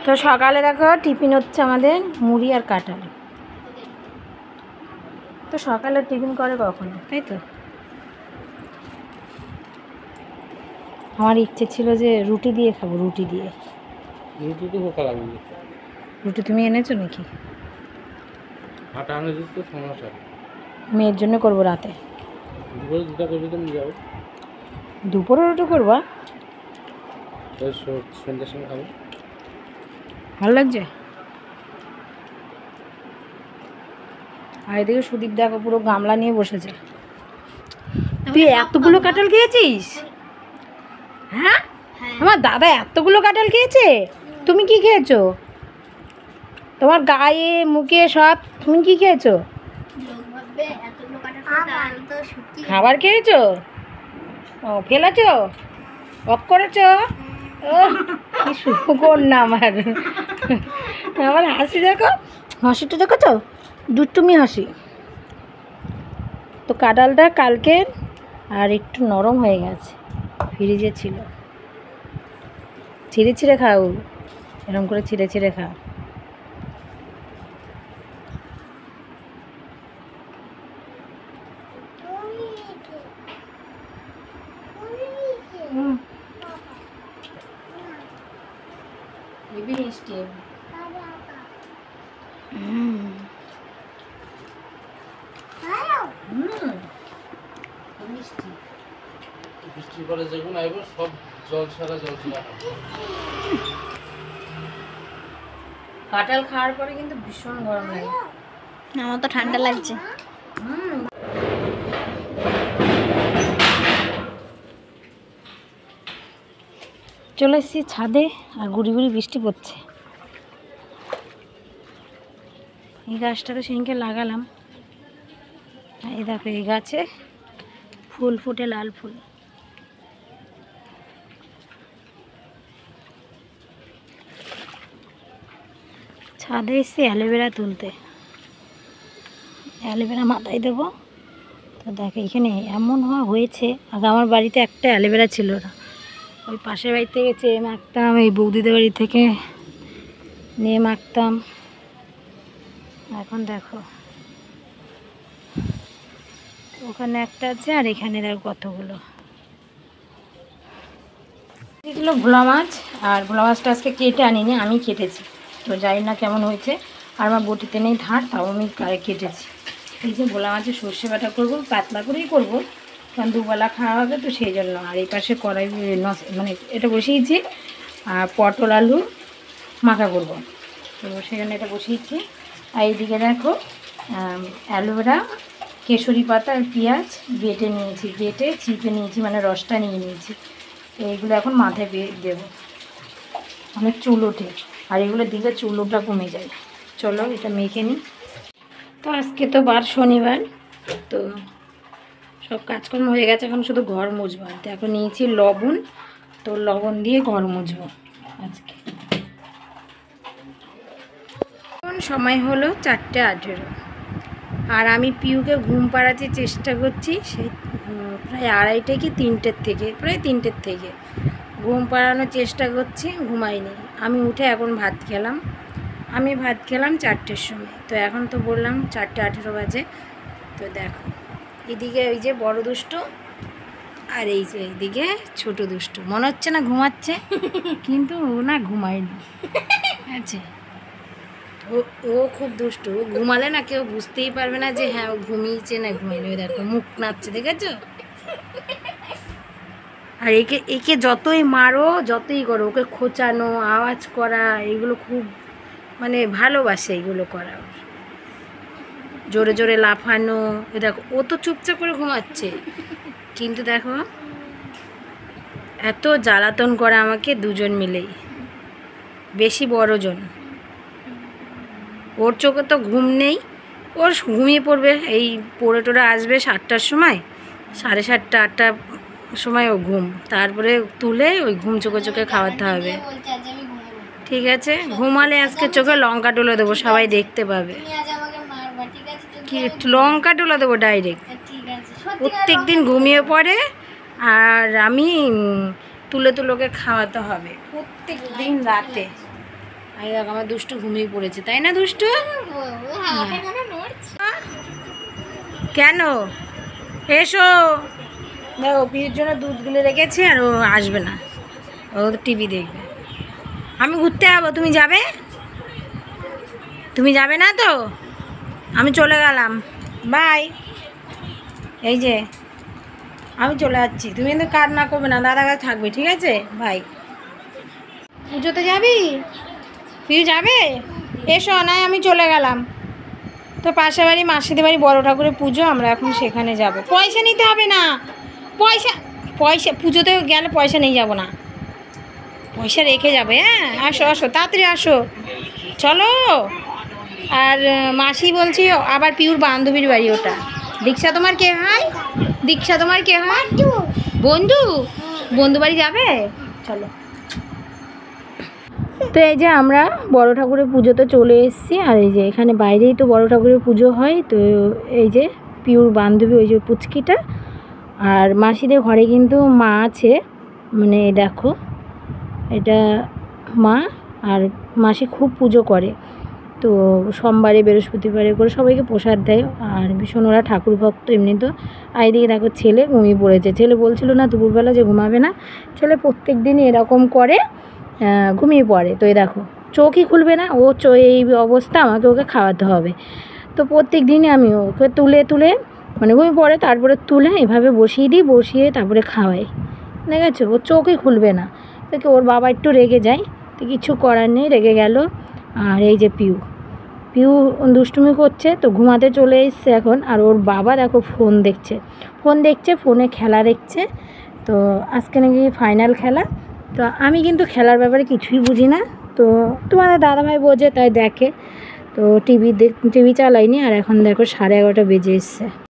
তো সকালে দেখো টিফিন হচ্ছে আমাদের মুড়ি আর কাঁঠাল। তো সকালে টিফিন করে কখনো, তাই তো? আমার ইচ্ছে ছিল যে রুটি দিয়ে খাবো, রুটি দিয়ে। রুটি তো ভোকা লাগবে। রুটি তুমি এনেছো নাকি? আটা আনেছিস তো সমস্যা। মেয়ের জন্য করবো রাতে। দুপুরে দুটা করবি তো নিয়ে যাবো। দুপুরে রুটি করবা? সন্ধ্যার সময় খাবো। ভালো লাগছে। আর এদিকে সুদীপ দেখো পুরো গামলা নিয়ে বসেছে। তুই এতগুলো কাঁঠাল খেয়েছিস? হ্যাঁ, আমার দাদা এতগুলো কাঁঠাল খেয়েছে। তুমি কি খেয়েছো? তোমার গায়ে মুখে সব তুমি কি খেয়েছো? খাবার খেয়েছো? ও ফেলেছো? অফ করেছো? ও কি সুন্দর না আমার। আমার হাসি দেখো, হাসিটা দেখো তো, দুষ্টুমি হাসি। তো কাঁঠালটা কালকে আর একটু নরম হয়ে গেছে, ফ্রিজে ছিল। ছিঁড়ে ছিঁড়ে খাও, এরকম করে ছিঁড়ে ছিঁড়ে খাও। মিষ্টি মিষ্টি। বৃষ্টির পরে যেগুলো আইব সব জল ছাড়া কাঁঠাল খাওয়ার পরে কিন্তু ভীষণ গরম লাগে। আমার তো ঠান্ডা লাগছে। চলে এসেছি ছাদে, আর গুড়ি গুড়ি বৃষ্টি পড়ছে। এই গাছটাকে সেদিনকে লাগালাম, এই দেখো এই গাছে ফুল ফুটে, লাল ফুল। ছাদে এসে অ্যালোভেরা তুলতে, অ্যালোভেরা মাথায় দেবো। তো দেখো এখানে এমন হয়েছে, আগে আমার বাড়িতে একটা অ্যালোভেরা ছিল না, ওই পাশের বাড়ি থেকে চেয়ে মাখতাম, এই বৌদিদের বাড়ি থেকে নিয়ে মাখতাম। এখন দেখো ওখানে একটা আছে, আর এখানে দেখো কতগুলো। এগুলো ভোলা মাছ, আর ভোলা মাছটা আজকে কেটে আনিনি, আমি কেটেছি। তো জানি না কেমন হয়েছে, আর আমার বটিতে নেই ধার, তাও আমি কেটেছি। এই যে ভোলা মাছের সর্ষে বাটা করবো, পাতলা করেই করবো, কারণ দুবেলা খাওয়া হবে তো সেই জন্য। আর এই পাশে কড়াই মানে এটা বসিয়েছি, আর পটল আলু মাখা করবো, তো সেখানে এটা বসিয়েছি। আর এইদিকে দেখো অ্যালোভেরা, কেশরি পাতা আর পেঁয়াজ বেটে নিয়েছি, বেটে চিপে নিয়েছি, মানে রসটা নিয়ে নিয়েছি। তো এইগুলো এখন মাথায় দেবো, অনেক চুল ওঠে, আর এগুলো দিলে চুল ওঠা কমে যায়। চলো এটা মেখে নিই। তো আজকে তো বার শনিবার, তো সব কাজকর্ম হয়ে গেছে, এখন শুধু ঘর মুছবো। তো এখন নিয়েছি লবণ, তো লবণ দিয়ে ঘর মুছবো আজকে। এখন সময় হলো 4:18, আর আমি পিউকে ঘুম পাড়াতে চেষ্টা করছি সেই প্রায় 2:30 কি 3টের থেকে, প্রায় 3টের থেকে ঘুম পাড়ানোর চেষ্টা করছি, ঘুমাইনি। আমি উঠে এখন ভাত খেলাম, আমি ভাত খেলাম 4টের সময়। তো এখন তো বললাম 4:18 বাজে। তো দেখো এদিকে ওই যে বড় দুষ্টু, আর এই যে এইদিকে ছোট দুষ্টু। মনে হচ্ছে না ঘুমাচ্ছে, কিন্তু ও না ঘুমায়নি, আছে। ও ও খুব দুষ্টু, ও ঘুমালে না কেউ বুঝতেই পারবে না যে হ্যাঁ ও ঘুমিয়েছে না ঘুমায়নি। ওই দেখো মুখ নাচছে, দেখেছো? আর একে একে যতই মারো যতই করো, ওকে খোঁচানো, আওয়াজ করা, এগুলো খুব মানে ভালোবাসে এগুলো করা। জোরে জোরে লাফানো, এ দেখো ও তো চুপচাপ করে ঘুমাচ্ছে, কিন্তু দেখো এত জ্বালাতন করে আমাকে দুজন মিলেই, বেশি বড়জন। ওর চোখে তো ঘুম নেই, ওর ঘুমিয়ে পড়বে, এই পড়ে টোরে আসবে 7টার সময়, 7:30 8টার সময় ও ঘুম, তারপরে তুলে ওই ঘুম চোখে চোখে খাওয়াতে হবে। ঠিক আছে, ঘুমালে আজকে চোখে লঙ্কা তুলে দেবো, সবাই দেখতে পাবে। কি লঙ্কা তুলে দেবো ডাইরেক্ট, প্রত্যেক দিন ঘুমিয়ে পড়ে, আর আমি তুলে তুলে ওকে খাওয়াতে হবে প্রত্যেক দিন রাতে। আর দেখো আমার দুষ্টু ঘুমিয়ে পড়েছে, তাই না দুষ্টু? কেন? এসো, দেখো পিউর জন্য দুধ গুলে রেখেছি আর ও আসবে না, ও তো টিভি দেখবে। আমি ঘুরতে যাবো, তুমি যাবে? তুমি যাবে না তো? আমি চলে গেলাম, বাই। এই যে আমি চলে যাচ্ছি, তুমি কিন্তু কান্না করবে না, দাদা কাছে থাকবে, ঠিক আছে? বাই। পুজোতে যাবি? পিউ যাবে? এসো, নাই আমি চলে গেলাম। তো পাশের বাড়ি মাসিদের বাড়ি বড় ঠাকুরের পুজো, আমরা এখন সেখানে যাব। পয়সা নিতে হবে না, পয়সা পয়সা পুজোতে গেলে পয়সা নিয়ে যাব না, পয়সা রেখে যাবে। হ্যাঁ আসো আসো, তাড়াতাড়ি আসো, চলো। আর মাসি বলছি আবার পিউর বান্ধবীর বাড়ি ওটা। দীক্ষা তোমার কে হয়? দীক্ষা তোমার কে হয়? বন্ধু। বন্ধু বাড়ি যাবে, চলো। তো এই যে আমরা বড় ঠাকুরের পুজোতে চলে এসেছি, আর এই যে এখানে বাইরেই তো বড় ঠাকুরের পুজো হয়। তো এই যে পিউর বান্ধবী, ওই যে পুচকিটা, আর মাসিদের ঘরে কিন্তু মা আছে, মানে দেখো এটা মা। আর মাসি খুব পুজো করে, তো সোমবারে বৃহস্পতিবারে করে সবাইকে প্রসাদ দেয়, আর ভীষণ ওরা ঠাকুর ভক্ত এমনি তো। আর এদিকে দেখো ছেলে ঘুমিয়ে পড়েছে, ছেলে বলছিল না দুপুরবেলা যে ঘুমাবে না, ছেলে প্রত্যেক দিনই এরকম করে, ঘুমিয়ে পড়ে। তো এই দেখো চোখই খুলবে না, ও এই অবস্থা, আমাকে ওকে খাওয়াতে হবে। তো প্রত্যেক দিনই আমি ওকে তুলে তুলে, মানে ঘুমিয়ে পড়ে তারপরে তুলে এভাবে বসিয়ে দিই, বসিয়ে তারপরে খাওয়াই। দেখেছো, ও চোখই খুলবে না, দেখে ওর বাবা একটু রেগে যায়, তো কিছু করার নেই, রেগে গেল। আর এই যে পিউ দুষ্টুমি করছে, তো ঘুমাতে চলে এসছে এখন। আর ওর বাবা দেখো ফোন দেখছে, ফোনে খেলা দেখছে। তো আজকে নাকি ফাইনাল খেলা। তো আমি কিন্তু খেলার ব্যাপারে কিছুই বুঝি না, তো তোমাদের দাদাভাই বোঝে তাই দেখে। তো টিভি চালাইনি, আর এখন দেখো 11:30 বেজে এসছে।